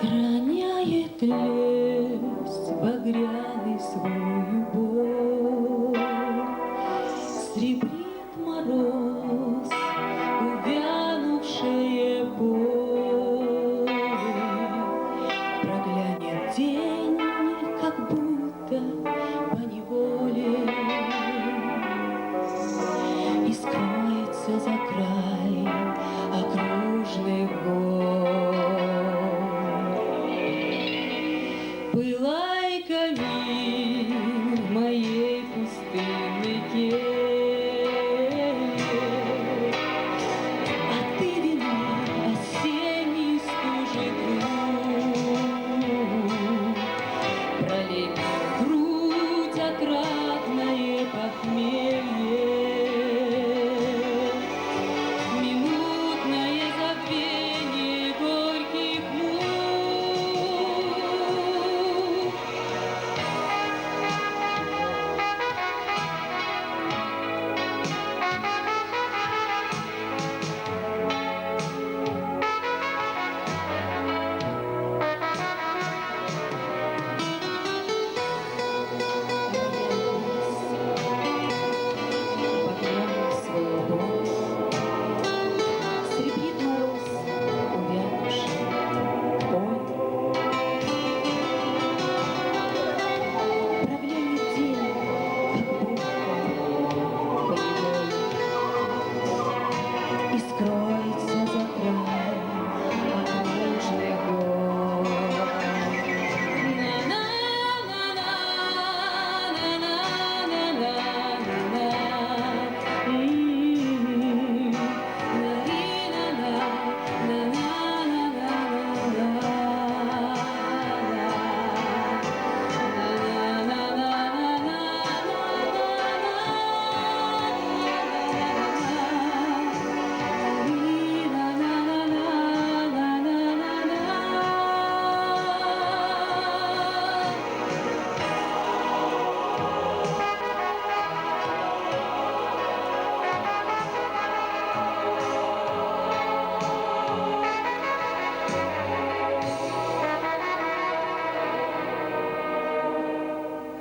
Роняет лес багряный свою боль, сребрит мороз увянувшее поле, проглянет день, как будто поневоле, и скроется за край окружных гор. Пылай, камин, в моей пустынной келье, а ты вино осенней стужи друг. Пролей в грудь отрадное похмелье, минутное забвение горьких мук. Сребрит мороз увянувший поле, проглянет день, как будто поневоле, и скроется за край окружных гор.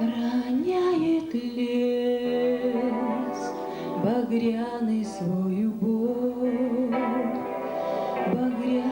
Роняет лес багряный свою боль, багряный.